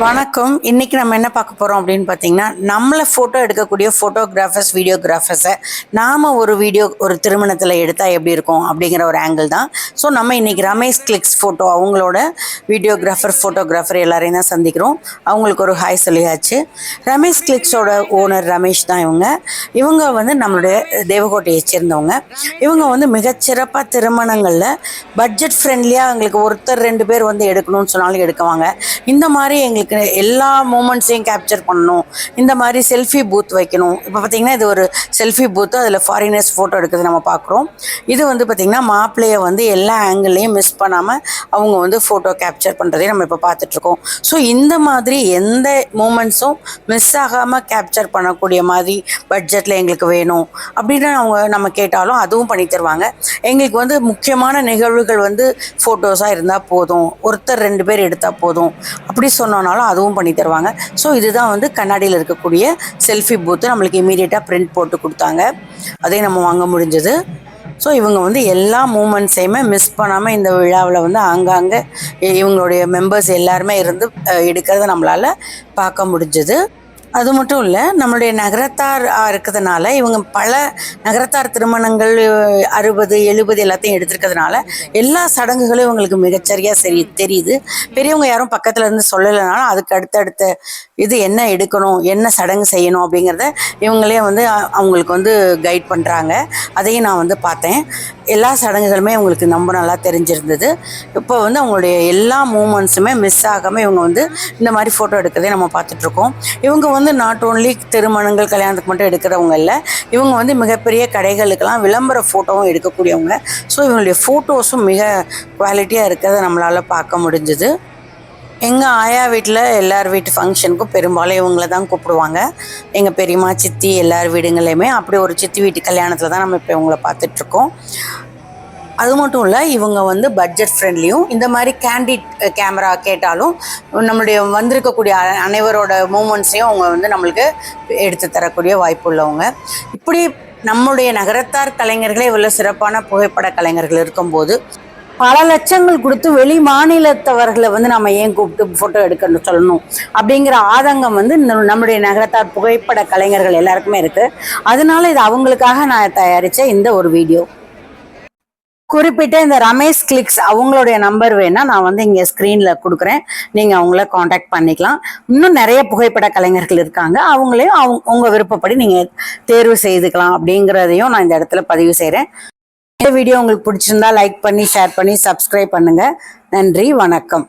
வணக்கம். இன்னைக்கு நம்ம என்ன பார்க்க போகிறோம் அப்படின்னு பார்த்தீங்கன்னா, நம்மளை ஃபோட்டோ எடுக்கக்கூடிய ஃபோட்டோகிராஃபர்ஸ், வீடியோகிராஃபர்ஸை நாம் ஒரு திருமணத்தில் எடுத்தால் எப்படி இருக்கும் அப்படிங்கிற ஒரு ஆங்கிள் தான். ஸோ நம்ம இன்றைக்கி ரமேஷ் கிளிக்ஸ் ஃபோட்டோ அவங்களோட வீடியோகிராஃபர், ஃபோட்டோகிராஃபர் எல்லாரையும் தான் சந்திக்கிறோம். அவங்களுக்கு ஒரு ஹாய் சொல்லியாச்சு. ரமேஷ் கிளிக்ஸோட ஓனர் ரமேஷ் தான் இவங்க வந்து நம்மளுடைய தேவகோட்டையை சேர்ந்தவங்க. இவங்க மிகச்சிறப்பாக திருமணங்களில் பட்ஜெட் ஃப்ரெண்ட்லியாக எங்களுக்கு ஒருத்தர் 2 பேர் வந்து எடுக்கணும்னு சொன்னாலும் எடுக்குவாங்க. இந்த மாதிரி எங்களுக்கு எல்லா மூமெண்ட்ஸையும் கேப்சர் பண்ணணும், இந்த மாதிரி செல்ஃபி பூத் வைக்கணும். இப்போ பார்த்திங்கன்னா இது ஒரு செல்ஃபி பூத்து, அதில் ஃபாரினர்ஸ் ஃபோட்டோ எடுக்கிறது நம்ம பார்க்குறோம். இது பார்த்திங்கன்னா மாப்பிள்ளையை எல்லா ஆங்கிள்லையும் மிஸ் பண்ணாமல் அவங்க ஃபோட்டோ கேப்சர் பண்ணுறதையும் நம்ம இப்போ பார்த்துட்ருக்கோம். ஸோ இந்த மாதிரி எந்த மூமெண்ட்ஸும் மிஸ் ஆகாமல் கேப்சர் பண்ணக்கூடிய மாதிரி பட்ஜெட்டில் எங்களுக்கு வேணும் அப்படின்னு நம்ம கேட்டாலும் அதுவும் பண்ணி தருவாங்க. எங்களுக்கு முக்கியமான நிகழ்வுகள் ஃபோட்டோஸாக இருந்தால் போதும், ஒருத்தர் 2 பேர் எடுத்தால் போதும் அப்படி சொன்னோம்னாலும் அதுவும் பண்ணி தருவாங்க. ஸோ இதுதான் கண்ணாடியில் இருக்கக்கூடிய செல்ஃபி பூத்து நம்மளுக்கு இமீடியட்டாக பிரிண்ட் போட்டு கொடுத்தாங்க. அதையும் நம்ம வாங்க முடிஞ்சது. ஸோ இவங்க எல்லா மூமெண்ட்ஸையுமே மிஸ் பண்ணாமல் இந்த விழாவில் ஆங்காங்கே இவங்களுடைய மெம்பர்ஸ் எல்லாருமே இருந்து எடுக்கிறத நம்மளால் பார்க்க முடிஞ்சது. அது மட்டும் இல்லை, நம்மளுடைய நகரத்தார் இருக்கிறதுனால இவங்க பல நகரத்தார் திருமணங்கள் 60, 70 எல்லாத்தையும் எடுத்துருக்கிறதுனால எல்லா சடங்குகளும் இவங்களுக்கு மிகச்சரியாக தெரியுது. பெரியவங்க யாரும் பக்கத்தில் இருந்து சொல்லலைனாலும் அதுக்கு அடுத்தடுத்த இது என்ன எடுக்கணும், என்ன சடங்கு செய்யணும் அப்படிங்கிறத இவங்களே அவங்களுக்கு கைட் பண்ணுறாங்க. அதையும் நான் பார்த்தேன். எல்லா சடங்குகளுமே அவங்களுக்கு ரொம்ப நல்லா தெரிஞ்சிருந்தது. இப்போ அவங்களுடைய எல்லா மூமெண்ட்ஸுமே மிஸ் ஆகாமல் இவங்க இந்த மாதிரி ஃபோட்டோ எடுக்கிறதே நம்ம பார்த்துட்ருக்கோம். இவங்க நாட் ஓன்லி திருமணங்கள், கல்யாணத்துக்கு மட்டும் எடுக்கிறவங்க இல்லை, இவங்க மிகப்பெரிய கடைகளுக்கெல்லாம் விளம்பர ஃபோட்டோவும் எடுக்கக்கூடியவங்க. ஸோ இவங்களுடைய ஃபோட்டோஸும் மிக குவாலிட்டியாக இருக்கிறத நம்மளால் பார்க்க முடிஞ்சுது. எங்கள் ஆயா வீட்டில் எல்லார் வீட்டு ஃபங்க்ஷனுக்கும் பெரும்பாலும் இவங்கள தான் கூப்பிடுவாங்க. எங்கள் பெரியம்மா, சித்தி எல்லார் வீடுங்களையுமே அப்படி ஒரு சித்தி வீட்டு கல்யாணத்தில் தான் நம்ம இப்போ இவங்கள பார்த்துட்ருக்கோம். அது மட்டும் இல்லை, இவங்க பட்ஜெட் ஃப்ரெண்ட்லியும், இந்த மாதிரி கேண்டிட் கேமரா கேட்டாலும் நம்மளுடைய வந்திருக்கக்கூடிய அனைவரோட மூமெண்ட்ஸையும் அவங்க நம்மளுக்கு எடுத்து தரக்கூடிய வாய்ப்பு உள்ளவங்க. இப்படி நம்முடைய நகரத்தார் கலைஞர்களே இவ்வளோ சிறப்பான புகைப்பட கலைஞர்கள் இருக்கும்போது பல லட்சங்கள் கொடுத்து வெளி மாநிலத்தவர்களை நம்ம ஏன் கூப்பிட்டு ஃபோட்டோ எடுக்கணும்னு சொல்லணும் அப்படிங்கிற ஆதங்கம் நம்முடைய நகரத்தார் புகைப்பட கலைஞர்கள் எல்லாருக்குமே இருக்குது. அதனால இது அவங்களுக்காக நான் தயாரித்த இந்த ஒரு வீடியோ. குறிப்பிட்ட இந்த ரமேஷ் கிளிக்ஸ் அவங்களுடைய நம்பர் வேணா நான் இங்கே ஸ்க்ரீனில் கொடுக்குறேன், நீங்கள் அவங்கள காண்டாக்ட் பண்ணிக்கலாம். இன்னும் நிறைய புகைப்பட கலைஞர்கள் இருக்காங்க, அவங்களையும் உங்கள் விருப்பப்படி நீங்கள் தேர்வு செய்துக்கலாம் அப்படிங்கிறதையும் நான் இந்த இடத்துல பதிவு செய்கிறேன். இந்த வீடியோ உங்களுக்கு பிடிச்சிருந்தா லைக் பண்ணி, ஷேர் பண்ணி, சப்ஸ்கிரைப் பண்ணுங்கள். நன்றி, வணக்கம்.